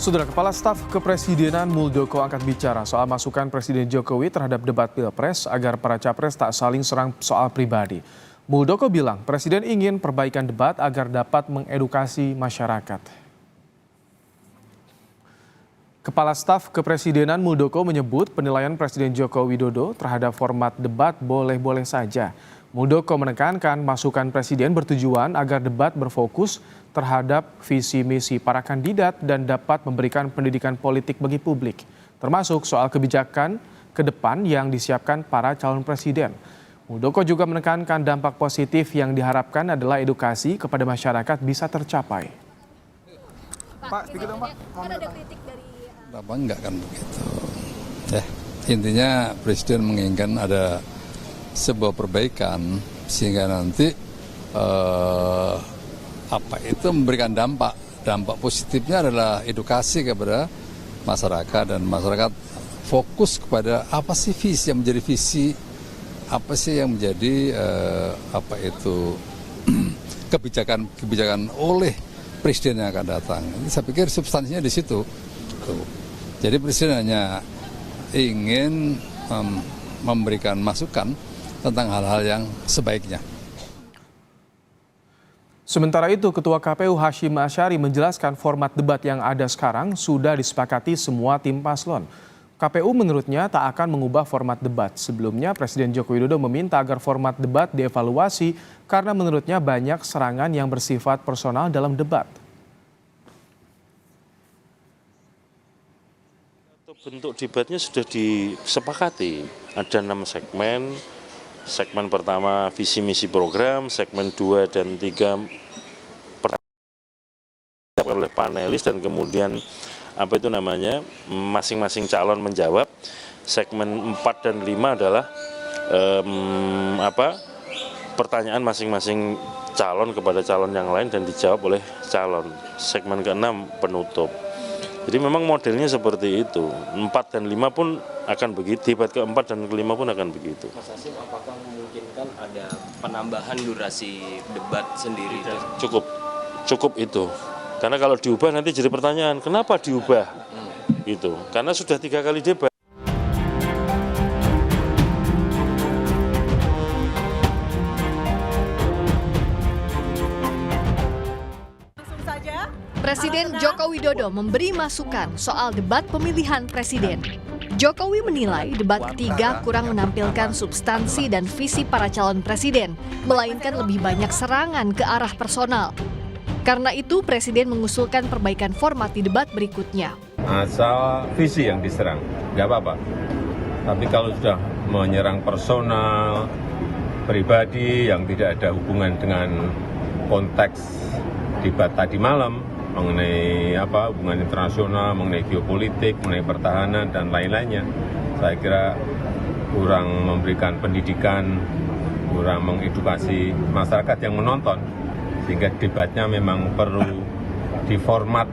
Saudara Kepala Staf Kepresidenan Muldoko angkat bicara soal masukan Presiden Jokowi terhadap debat Pilpres agar para capres tak saling serang soal pribadi. Muldoko bilang Presiden ingin perbaikan debat agar dapat mengedukasi masyarakat. Kepala Staf Kepresidenan Muldoko menyebut penilaian Presiden Joko Widodo terhadap format debat boleh-boleh saja. Muldoko menekankan masukan Presiden bertujuan agar debat berfokus terhadap visi misi para kandidat dan dapat memberikan pendidikan politik bagi publik, termasuk soal kebijakan ke depan yang disiapkan para calon presiden. Muldoko juga menekankan dampak positif yang diharapkan adalah edukasi kepada masyarakat bisa tercapai. Pak, sedikit dong Pak. Ada kritik dari Bapak enggak kan begitu. Intinya Presiden menginginkan ada sebuah perbaikan sehingga nanti memberikan dampak positifnya adalah edukasi kepada masyarakat dan masyarakat fokus kepada apa sih visi yang menjadi visi, apa sih yang menjadi kebijakan oleh Presiden yang akan datang. Saya pikir substansinya di situ. Jadi Presiden hanya ingin memberikan masukan tentang hal-hal yang sebaiknya. Sementara itu, Ketua KPU Hashim Asyari menjelaskan format debat yang ada sekarang sudah disepakati semua tim paslon. KPU menurutnya tak akan mengubah format debat. Sebelumnya, Presiden Joko Widodo meminta agar format debat dievaluasi karena menurutnya banyak serangan yang bersifat personal dalam debat. Bentuk debatnya sudah disepakati, ada 6 segmen. Segmen pertama visi misi program, segmen 2 dan 3 oleh panelis dan kemudian masing-masing calon menjawab. Segmen 4 dan 5 adalah pertanyaan masing-masing calon kepada calon yang lain dan dijawab oleh calon. Segmen ke-6 penutup. Jadi memang modelnya seperti itu. 4 dan 5 pun akan begitu, debat ke-4 dan ke-5 pun akan begitu. Mas Hashim, apakah memungkinkan ada penambahan durasi debat sendiri? Cukup itu. Karena kalau diubah nanti jadi pertanyaan, kenapa diubah? Gitu. Karena sudah 3 kali debat. Presiden Joko Widodo memberi masukan soal debat pemilihan presiden. Jokowi menilai debat ketiga kurang menampilkan substansi dan visi para calon presiden, melainkan lebih banyak serangan ke arah personal. Karena itu, Presiden mengusulkan perbaikan format di debat berikutnya. Asal visi yang diserang, nggak apa-apa. Tapi kalau sudah menyerang personal, pribadi yang tidak ada hubungan dengan konteks debat tadi malam, mengenai hubungan internasional, mengenai geopolitik, mengenai pertahanan, dan lain-lainnya. Saya kira kurang memberikan pendidikan, kurang mengedukasi masyarakat yang menonton, sehingga debatnya memang perlu diformat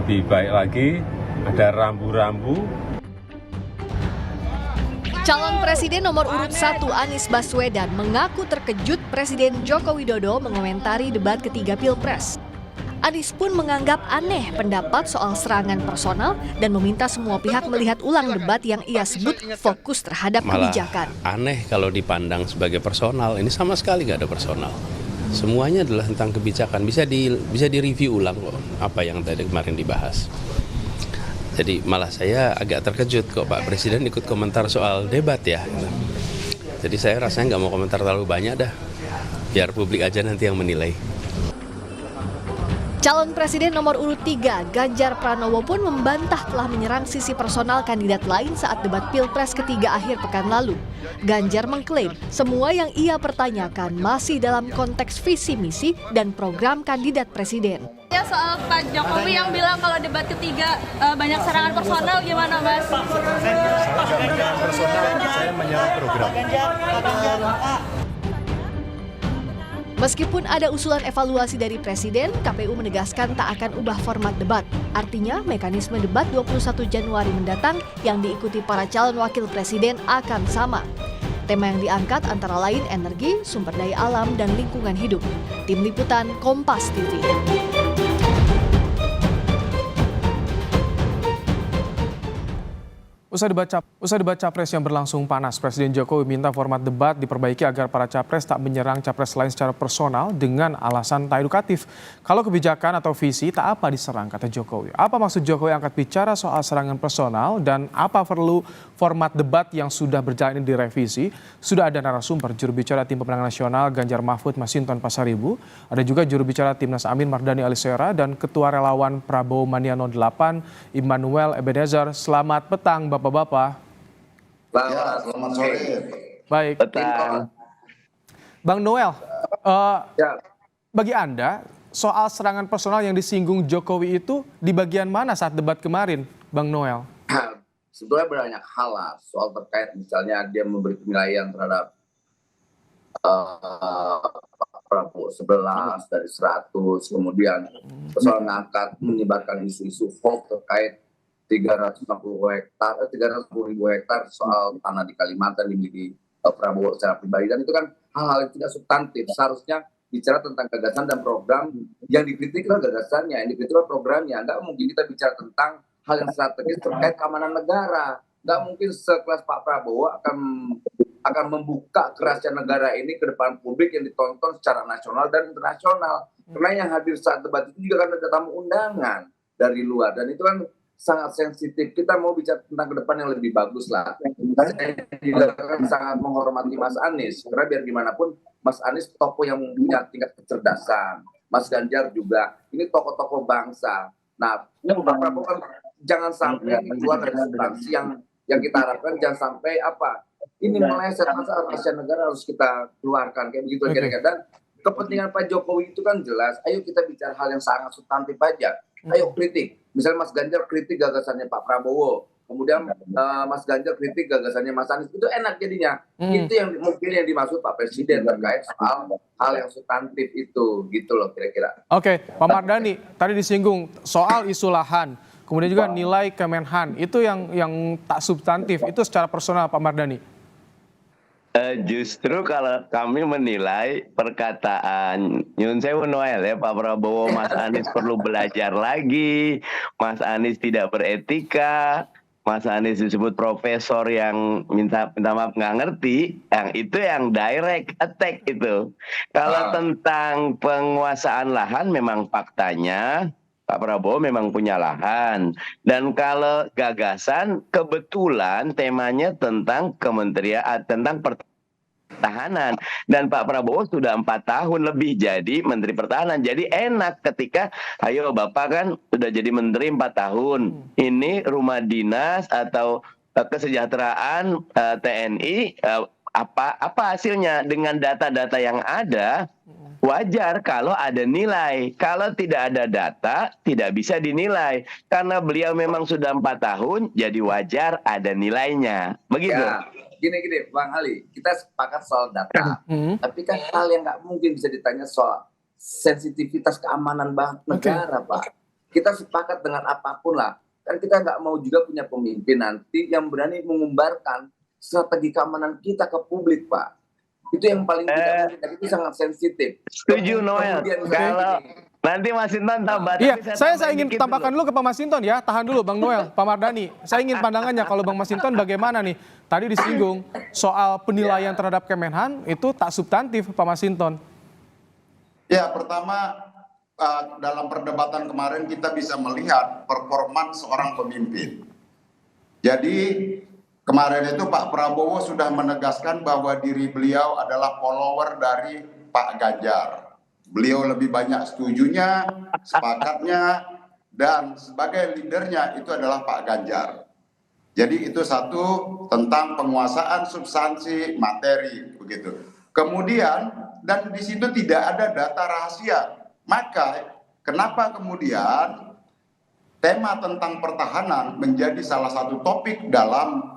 lebih baik lagi, ada rambu-rambu. Calon Presiden nomor urut 1 Anies Baswedan mengaku terkejut Presiden Joko Widodo mengomentari debat ketiga Pilpres. Anies pun menganggap aneh pendapat soal serangan personal dan meminta semua pihak melihat ulang debat yang ia sebut fokus terhadap kebijakan. Aneh kalau dipandang sebagai personal, ini sama sekali nggak ada personal. Semuanya adalah tentang kebijakan, bisa direview ulang kok apa yang tadi kemarin dibahas. Jadi malah saya agak terkejut kok Pak Presiden ikut komentar soal debat ya. Jadi saya rasanya nggak mau komentar terlalu banyak dah, biar publik aja nanti yang menilai. Calon Presiden nomor urut 3, Ganjar Pranowo pun membantah telah menyerang sisi personal kandidat lain saat debat Pilpres ketiga akhir pekan lalu. Ganjar mengklaim semua yang ia pertanyakan masih dalam konteks visi misi dan program kandidat presiden. Ya, soal Pak Jokowi yang bilang kalau debat ketiga banyak serangan personal, gimana Mas? Saya personal, saya menyerang program. Meskipun ada usulan evaluasi dari Presiden, KPU menegaskan tak akan ubah format debat. Artinya, mekanisme debat 21 Januari mendatang yang diikuti para calon wakil presiden akan sama. Tema yang diangkat antara lain energi, sumber daya alam, dan lingkungan hidup. Tim Liputan Kompas TV. Usai debat capres yang berlangsung panas, Presiden Jokowi minta format debat diperbaiki agar para capres tak menyerang capres lain secara personal dengan alasan tak edukatif. Kalau kebijakan atau visi tak apa diserang, kata Jokowi. Apa maksud Jokowi angkat bicara soal serangan personal dan apa perlu format debat yang sudah berjalan ini direvisi? Sudah ada narasumber juru bicara Tim Pemenangan Nasional Ganjar Mahfud Masinton Pasaribu, ada juga juru bicara Timnas Amin Mardani Alisera dan Ketua Relawan Prabowo Mania 08 Immanuel Ebenezer. Selamat petang Bapak-bapak. Ya, selamat sore. Baik. Bang Noel, bagi Anda soal serangan personal yang disinggung Jokowi itu di bagian mana saat debat kemarin, Bang Noel? Sebetulnya banyak hal lah soal terkait misalnya dia memberi penilaian terhadap Pak Prabowo 11 dari 100, kemudian soal ngangkat menyebarkan isu-isu hoax terkait 360 ribu hektar soal tanah di Kalimantan dimiliki Prabowo secara pribadi, dan itu kan hal-hal yang tidak substantif. Seharusnya bicara tentang gagasan dan program. Yang dikritik adalah gagasannya, yang dikritik adalah programnya. Nggak mungkin kita bicara tentang hal yang strategis terkait keamanan negara. Nggak mungkin sekelas Pak Prabowo akan membuka kerahasiaan negara ini ke depan publik yang ditonton secara nasional dan internasional. Karena yang hadir saat debat itu juga kan ada tamu undangan dari luar, dan itu kan sangat sensitif. Kita mau bicara tentang ke depan yang lebih bagus lah. Saya juga kan sangat menghormati Mas Anies, karena biar gimana pun Mas Anies tokoh yang punya tingkat kecerdasan. Mas Ganjar juga, ini tokoh-tokoh bangsa. Nah, Pak Prabowo kan jangan sampai keluar dari substansi yang kita harapkan, jangan sampai ini meleset, masa rahasia negara harus kita keluarkan kayak begitu kira-kira. Dan kepentingan Pak Jokowi itu kan jelas. Ayo kita bicara hal yang sangat substantif aja. Ayo kritik. Misalnya Mas Ganjar kritik gagasannya Pak Prabowo, kemudian Mas Ganjar kritik gagasannya Mas Anies, itu enak jadinya. Itu yang mungkin yang dimaksud Pak Presiden terkait soal hal yang substantif itu, gitu loh kira-kira. Oke, Pak Mardani, tadi disinggung soal isu lahan, kemudian juga nilai Kemenhan, itu yang tak substantif, itu secara personal Pak Mardani. Justru kalau kami menilai perkataan Nyun Sewu Noel ya, Pak Prabowo, Mas Anies perlu belajar lagi, Mas Anies tidak beretika, Mas Anies disebut profesor yang minta maaf nggak ngerti, yang itu yang direct attack itu. Kalau tentang penguasaan lahan memang faktanya Pak Prabowo memang punya lahan. Dan kalau gagasan kebetulan temanya tentang tentang pertahanan. Dan Pak Prabowo sudah 4 tahun lebih jadi Menteri Pertahanan. Jadi enak ketika, ayo Bapak kan sudah jadi Menteri 4 tahun. Ini rumah dinas atau kesejahteraan TNI, apa hasilnya dengan data-data yang ada? Wajar kalau ada nilai. Kalau tidak ada data, tidak bisa dinilai. Karena beliau memang sudah 4 tahun, jadi wajar ada nilainya. Begitu. Ya, gini, Bang Ali, kita sepakat soal data. Tapi kan hal yang nggak mungkin bisa ditanya soal sensitivitas keamanan negara, Pak. Kita sepakat dengan apapun lah. Kan kita nggak mau juga punya pemimpin nanti yang berani mengumbarkan strategi keamanan kita ke publik, Pak. Itu yang paling tidak mungkin, itu sangat sensitif. Setuju Noel. Kalau nanti Mas Sinton tambah. Iya, saya ingin tambahkan dulu ke Pak Mas Sinton ya. Tahan dulu Bang Noel, Pak Mardani. Saya ingin pandangannya kalau Bang Mas Sinton bagaimana nih? Tadi disinggung soal penilaian terhadap Kemenhan itu tak substantif Pak Mas Sinton. Ya, pertama dalam perdebatan kemarin kita bisa melihat performan seorang pemimpin. Jadi kemarin itu Pak Prabowo sudah menegaskan bahwa diri beliau adalah follower dari Pak Ganjar. Beliau lebih banyak setujunya, sepakatnya, dan sebagai leadernya itu adalah Pak Ganjar. Jadi itu satu tentang penguasaan substansi materi begitu. Kemudian dan di situ tidak ada data rahasia. Maka kenapa kemudian tema tentang pertahanan menjadi salah satu topik dalam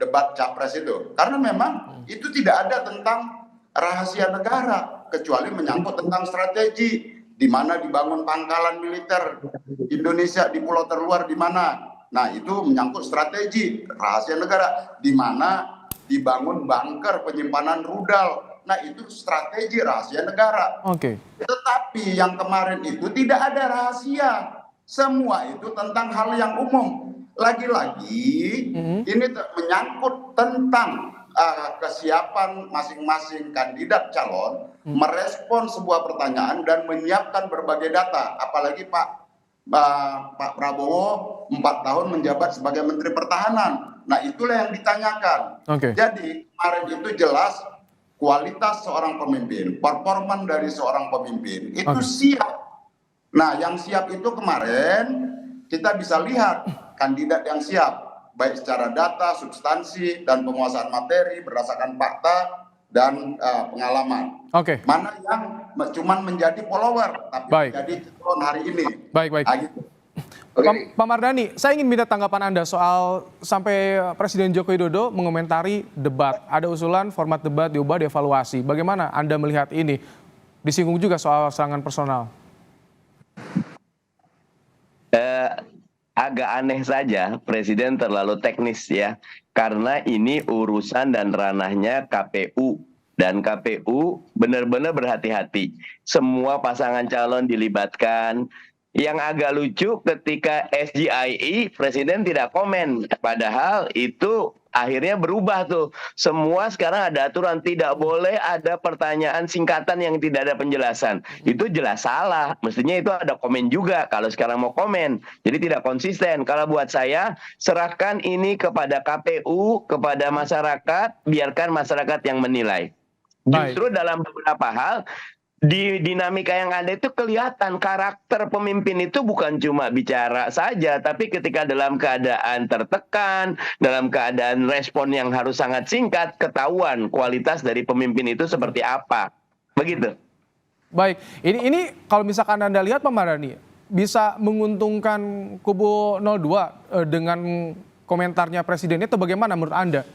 debat capres itu? Karena memang itu tidak ada tentang rahasia negara kecuali menyangkut tentang strategi, di mana dibangun pangkalan militer Indonesia di pulau terluar di mana. Nah, itu menyangkut strategi rahasia negara, di mana dibangun bunker penyimpanan rudal. Nah, itu strategi rahasia negara. Oke. Tetapi yang kemarin itu tidak ada rahasia. Semua itu tentang hal yang umum. lagi-lagi ini menyangkut tentang kesiapan masing-masing kandidat calon merespon sebuah pertanyaan dan menyiapkan berbagai data. Apalagi Pak Prabowo 4 tahun menjabat sebagai Menteri Pertahanan. Nah, itulah yang ditanyakan. Jadi kemarin itu jelas kualitas seorang pemimpin, performan dari seorang pemimpin itu siap. Nah, yang siap itu kemarin kita bisa lihat kandidat yang siap, baik secara data, substansi, dan penguasaan materi berdasarkan fakta dan pengalaman. Mana yang cuma menjadi follower, tapi menjadi calon hari ini. Baik. Pak Mardhani, saya ingin minta tanggapan Anda soal sampai Presiden Joko Widodo mengomentari debat. Ada usulan format debat diubah, dievaluasi. Bagaimana Anda melihat ini? Disinggung juga soal serangan personal. Agak aneh saja Presiden terlalu teknis ya, karena ini urusan dan ranahnya KPU, dan KPU benar-benar berhati-hati. Semua pasangan calon dilibatkan. Yang agak lucu ketika SGIE Presiden tidak komen, padahal itu akhirnya berubah tuh. Semua sekarang ada aturan, tidak boleh ada pertanyaan singkatan yang tidak ada penjelasan. Itu jelas salah. Mestinya itu ada komen juga kalau sekarang mau komen. Jadi tidak konsisten. Kalau buat saya, serahkan ini kepada KPU, kepada masyarakat, biarkan masyarakat yang menilai. Justru dalam beberapa hal, di dinamika yang ada itu kelihatan karakter pemimpin itu bukan cuma bicara saja, tapi ketika dalam keadaan tertekan, dalam keadaan respon yang harus sangat singkat, ketahuan kualitas dari pemimpin itu seperti apa. Begitu. Baik, ini kalau misalkan Anda lihat Pak Mardhani, bisa menguntungkan kubu 02 dengan komentarnya Presiden itu bagaimana menurut Anda?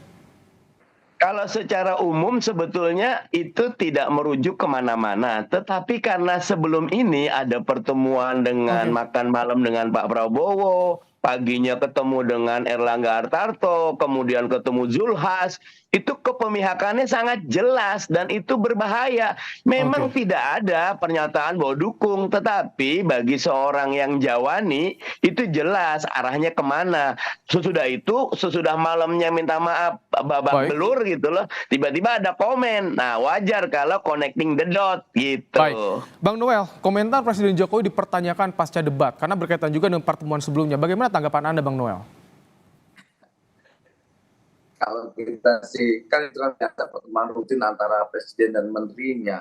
Kalau secara umum sebetulnya itu tidak merujuk kemana-mana. Tetapi karena sebelum ini ada pertemuan dengan makan malam dengan Pak Prabowo, paginya ketemu dengan Erlangga Hartarto, kemudian ketemu Zulhas, itu kepemihakannya sangat jelas dan itu berbahaya. Memang tidak ada pernyataan bahwa dukung, tetapi bagi seorang yang jawani itu jelas arahnya kemana. Sesudah malamnya minta maaf babak belur gitu loh, tiba-tiba ada komen. Nah, wajar kalau connecting the dot gitu. Baik, Bang Noel, komentar Presiden Jokowi dipertanyakan pasca debat karena berkaitan juga dengan pertemuan sebelumnya. Bagaimana tanggapan Anda, Bang Noel? Kalau kita sih kan itu kan biasa pertemuan rutin antara presiden dan menterinya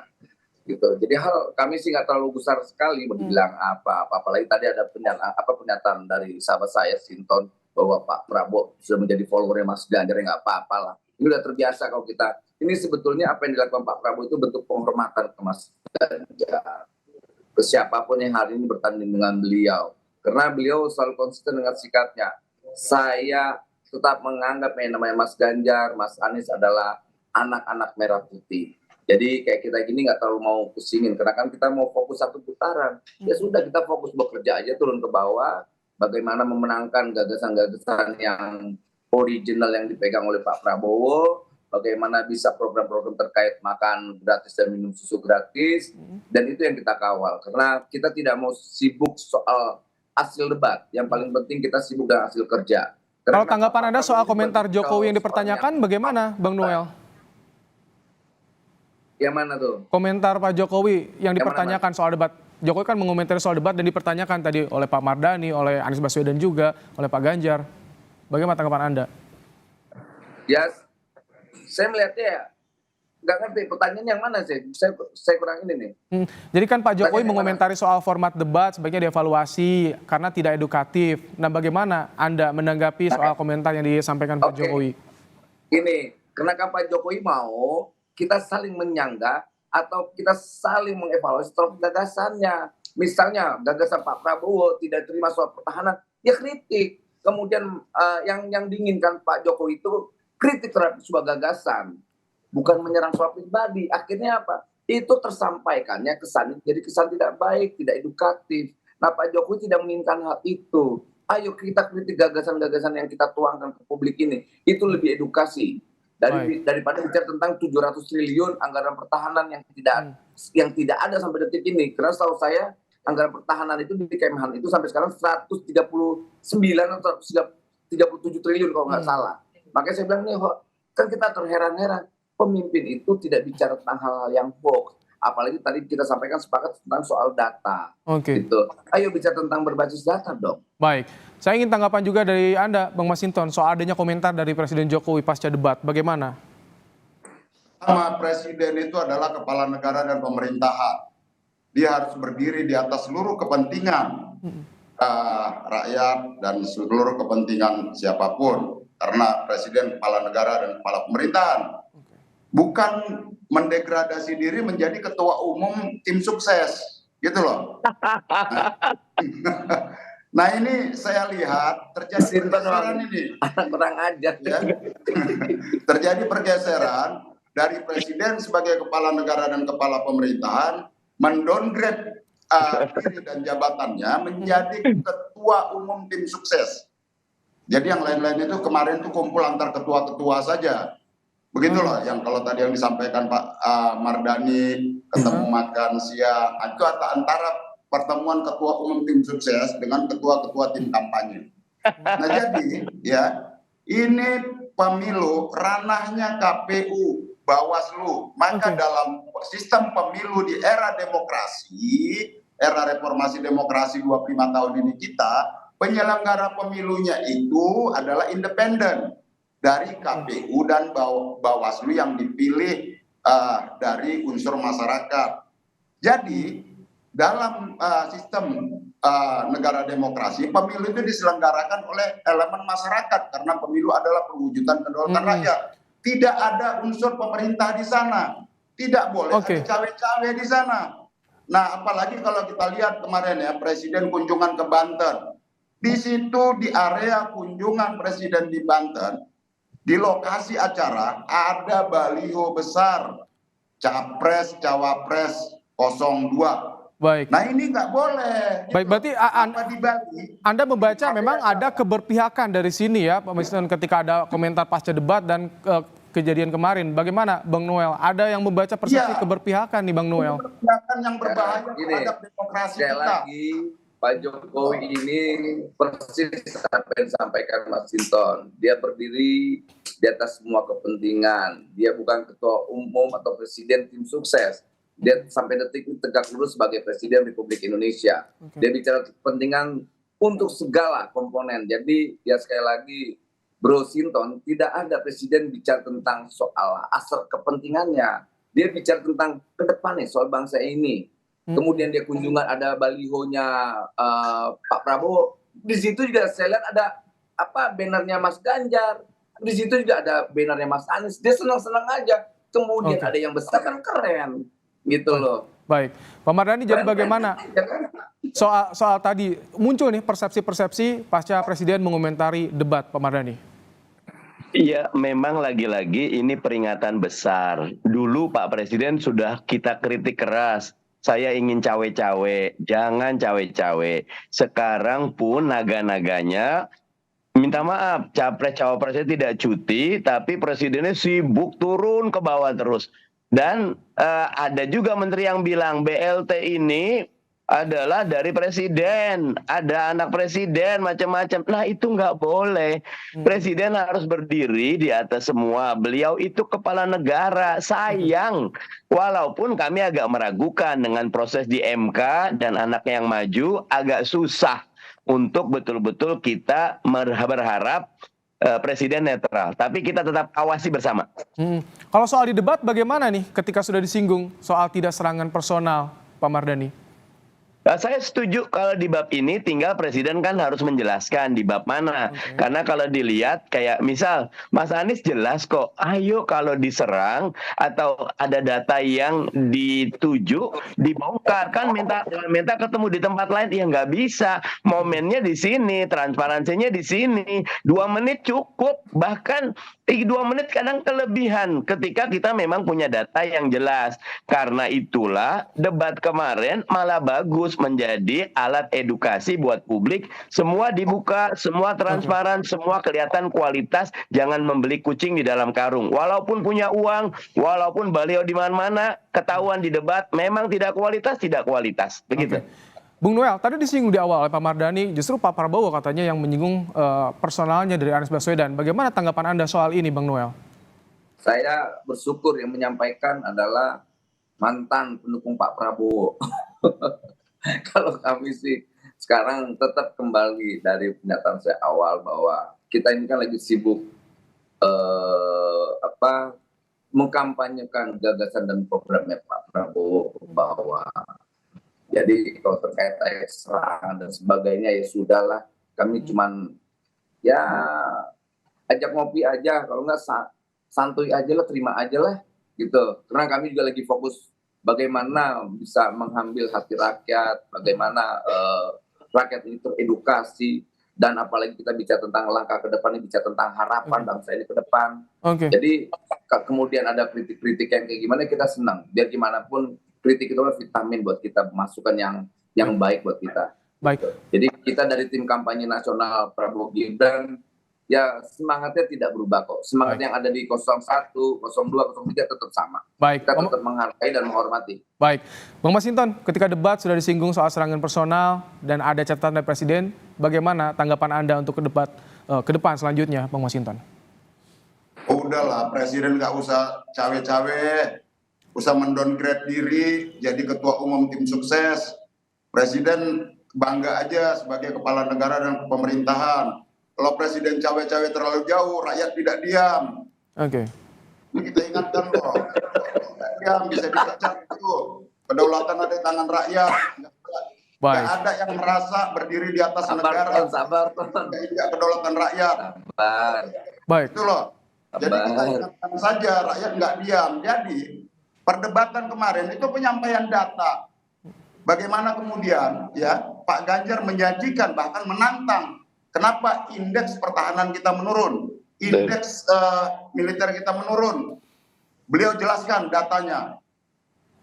gitu. Jadi kami sih nggak terlalu besar sekali bilang apa. Apalagi tadi ada pernyataan dari sahabat saya Sinton bahwa Pak Prabowo sudah menjadi followernya Mas Ganjar, nggak apa-apa lah. Ini udah terbiasa kalau kita. Ini sebetulnya apa yang dilakukan Pak Prabowo itu bentuk penghormatan ke Mas Ganjar, ke siapapun yang hari ini bertanding dengan beliau. Karena beliau selalu konsisten dengan sikapnya. Saya tetap menganggap yang namanya Mas Ganjar, Mas Anies adalah anak-anak merah putih. Jadi kayak kita gini nggak terlalu mau pusingin, karena kan kita mau fokus satu putaran. Ya sudah, kita fokus bekerja aja, turun ke bawah, bagaimana memenangkan gagasan-gagasan yang original yang dipegang oleh Pak Prabowo, bagaimana bisa program-program terkait makan gratis dan minum susu gratis, dan itu yang kita kawal. Karena kita tidak mau sibuk soal hasil debat, yang paling penting kita sibuk dengan hasil kerja. Kalau tanggapan Anda soal komentar Jokowi yang dipertanyakan bagaimana, Bang Noel? Yang mana tuh? Komentar Pak Jokowi yang dipertanyakan soal debat. Jokowi kan mengomentari soal debat dan dipertanyakan tadi oleh Pak Mardhani, oleh Anies Baswedan juga, oleh Pak Ganjar. Bagaimana tanggapan Anda? Ya, saya melihatnya ya, nggak ngerti pertanyaan yang mana sih. Saya kurang ini nih. Jadi kan Pak Jokowi mengomentari soal format debat sebaiknya dievaluasi karena tidak edukatif. Nah, bagaimana Anda menanggapi soal komentar yang disampaikan Pak Jokowi? Ini, karena Pak Jokowi mau kita saling menyanggah atau kita saling mengevaluasi terhadap gagasannya. Misalnya gagasan Pak Prabowo tidak terima soal pertahanan, ya kritik. Kemudian yang diinginkan Pak Jokowi itu kritik terhadap sebuah gagasan, bukan menyerang soal pribadi. Akhirnya apa? Itu tersampaikannya kesan jadi kesan tidak baik, tidak edukatif. Nah, Pak Jokowi tidak menginginkan hal itu. Ayo kita kritik gagasan-gagasan yang kita tuangkan ke publik ini. Itu lebih edukasi daripada bicara tentang 700 triliun anggaran pertahanan yang tidak ada sampai detik ini. Karena setahu saya anggaran pertahanan itu di Kemhan itu sampai sekarang 139 atau 37 triliun kalau nggak salah. Makanya saya bilang nih, kan kita terheran-heran, pemimpin itu tidak bicara tentang hal-hal yang hoax. Apalagi tadi kita sampaikan sepakat tentang soal data. Oke. Gitu. Ayo bicara tentang berbasis data dong. Baik, saya ingin tanggapan juga dari Anda, Bang Masinton, soal adanya komentar dari Presiden Jokowi pasca debat. Bagaimana? Sama presiden itu adalah kepala negara dan pemerintahan. Dia harus berdiri di atas seluruh kepentingan rakyat dan seluruh kepentingan siapapun. Karena presiden kepala negara dan kepala pemerintahan. Bukan mendegradasi diri menjadi ketua umum tim sukses. Gitu loh. Nah ini saya lihat terjadi pergeseran ini. Kurang ajar. Ya. Terjadi pergeseran dari presiden sebagai kepala negara dan kepala pemerintahan mendowngrade diri dan jabatannya menjadi ketua umum tim sukses. Jadi yang lain-lain itu kemarin tuh kumpul antar ketua-ketua saja. Begitulah yang kalau tadi yang disampaikan Pak Mardhani ketemu makan siang itu antara pertemuan ketua umum tim sukses dengan ketua-ketua tim kampanye. Nah jadi ya ini pemilu ranahnya KPU, Bawaslu. Maka dalam sistem pemilu di era demokrasi, era reformasi demokrasi 25 tahun ini kita, penyelenggara pemilunya itu adalah independen dari KPU dan Bawaslu yang dipilih dari unsur masyarakat. Jadi dalam sistem negara demokrasi, pemilu itu diselenggarakan oleh elemen masyarakat karena pemilu adalah perwujudan kedaulatan rakyat. Tidak ada unsur pemerintah di sana, tidak boleh ada cawe-cawe di sana. Nah, apalagi kalau kita lihat kemarin ya Presiden kunjungan ke Banten, di situ di area kunjungan Presiden di Banten, di lokasi acara ada baliho besar Capres Cawapres 02. Baik. Nah ini nggak boleh. Baik, berarti Anda membaca memang ada keberpihakan dari sini ya, Pak Masinton, ketika ada komentar pasca debat dan kejadian kemarin. Bagaimana, Bang Noel? Ada yang membaca persepsi keberpihakan nih, Bang Noel? Keberpihakan yang berbahaya terhadap demokrasi sekali kita. lagi, Pak Jokowi ini persis apa yang disampaikan Mas Sinton. Dia berdiri di atas semua kepentingan. Dia bukan ketua umum atau presiden tim sukses. Dia sampai detik ini tegak lurus sebagai Presiden Republik Indonesia. Dia bicara kepentingan untuk segala komponen. Jadi ya sekali lagi Bro Sinton, tidak ada presiden bicara tentang soal asal kepentingannya. Dia bicara tentang ke depannya soal bangsa ini. Kemudian dia kunjungan ada balihonya Pak Prabowo. Di situ juga saya lihat ada bannernya Mas Ganjar. Di situ juga ada bannernya Mas Anies. Dia senang-senang aja. Kemudian ada yang besar kan keren. Gitu loh. Baik, Pak Mardhani, jadi bagaimana soal tadi muncul nih persepsi-persepsi pasca Presiden mengomentari debat, Pak Mardhani? Iya, memang lagi-lagi ini peringatan besar. Dulu Pak Presiden sudah kita kritik keras. Saya ingin cawe-cawe, jangan cawe-cawe. Sekarang pun naga-naganya minta maaf, capres-cawapresnya tidak cuti, tapi presidennya sibuk turun ke bawah terus. Dan ada juga menteri yang bilang BLT ini adalah dari presiden, ada anak presiden, macam-macam. Nah itu nggak boleh. Presiden harus berdiri di atas semua. Beliau itu kepala negara. Sayang, walaupun kami agak meragukan dengan proses di MK dan anaknya yang maju, agak susah untuk betul-betul kita berharap presiden netral, tapi kita tetap awasi bersama. Kalau soal di debat bagaimana nih ketika sudah disinggung soal tidak serangan personal, Pak Mardhani? Saya setuju kalau di bab ini tinggal presiden kan harus menjelaskan di bab mana. Karena kalau dilihat kayak misal Mas Anies jelas kok, ayo kalau diserang atau ada data yang dituju dibongkar, kan minta ketemu di tempat lain, ya nggak bisa. Momennya di sini, transparansinya di sini. 2 menit cukup, bahkan 2 menit kadang kelebihan ketika kita memang punya data yang jelas. Karena itulah debat kemarin malah bagus, menjadi alat edukasi buat publik. Semua dibuka, semua transparan, semua kelihatan kualitas. Jangan membeli kucing di dalam karung. Walaupun punya uang, walaupun beliau di mana-mana, ketahuan di debat memang tidak kualitas. Begitu. Bung Noel, tadi disinggung di awal oleh Pak Mardhani, justru Pak Prabowo katanya yang menyinggung personalnya dari Anies Baswedan. Bagaimana tanggapan Anda soal ini, Bang Noel? Saya bersyukur yang menyampaikan adalah mantan pendukung Pak Prabowo. Kalau kami sih sekarang tetap kembali dari pernyataan saya awal bahwa kita ini kan lagi sibuk mengkampanyekan gagasan dan programnya Pak Prabowo, bahwa jadi kalau terkait serangan dan sebagainya ya sudahlah, kami cuman ya ajak ngopi aja, kalau nggak santuy aja lah, terima aja lah gitu. Karena kami juga lagi fokus bagaimana bisa mengambil hati rakyat, bagaimana rakyat ini teredukasi, dan apalagi kita bicara tentang langkah ke depan, bicara tentang harapan bangsa ini ke depan. Jadi kemudian ada kritik-kritik yang kayak gimana, kita senang. Biar gimana pun kritik itu adalah vitamin buat kita, masukan yang baik buat kita. Baik. Jadi kita dari tim kampanye nasional Prabowo Gibran, ya semangatnya tidak berubah kok. Semangat yang ada di 01, 02, 03 tetap sama. Baik. Kita tetap menghargai dan menghormati. Baik. Bang Masinton, ketika debat sudah disinggung soal serangan personal dan ada catatan dari Presiden, bagaimana tanggapan Anda untuk debat ke depan selanjutnya, Bang Masinton? Udahlah, Presiden nggak usah cawe-cawe, usah mendowngrade diri jadi ketua umum tim sukses. Presiden bangga aja sebagai kepala negara dan pemerintahan. Kalau Presiden cawe-cawe terlalu jauh, rakyat tidak diam. Ini kita ingatkan loh. Tidak diam, bisa dibaca itu. Kedaulatan ada di tangan rakyat. Tidak ada yang merasa berdiri di atas negara. Sabar. Tidak kedaulatan rakyat. Baik. Itu loh. Jadi kita ingatkan saja, rakyat nggak diam. Jadi perdebatan kemarin itu penyampaian data. Bagaimana kemudian ya Pak Ganjar menjanjikan bahkan menantang. Kenapa indeks pertahanan kita menurun, indeks militer kita menurun? Beliau jelaskan datanya.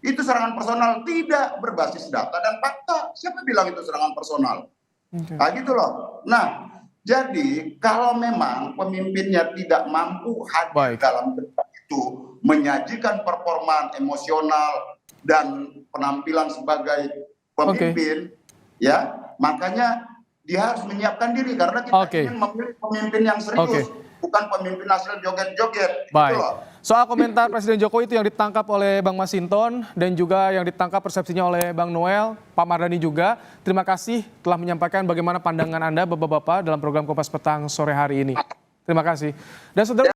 Itu serangan personal tidak berbasis data dan fakta. Siapa bilang itu serangan personal? Nah gitu loh. Nah, jadi kalau memang pemimpinnya tidak mampu hadir dalam debat itu, menyajikan performa emosional dan penampilan sebagai pemimpin, ya makanya dia harus menyiapkan diri, karena kita ingin memilih pemimpin yang serius, bukan pemimpin hasil joget-joget. Baik. Soal komentar Presiden Jokowi itu yang ditangkap oleh Bang Masinton dan juga yang ditangkap persepsinya oleh Bang Noel, Pak Mardhani juga. Terima kasih telah menyampaikan bagaimana pandangan Anda Bapak-bapak dalam program Kompas Petang sore hari ini. Terima kasih. Dan saudara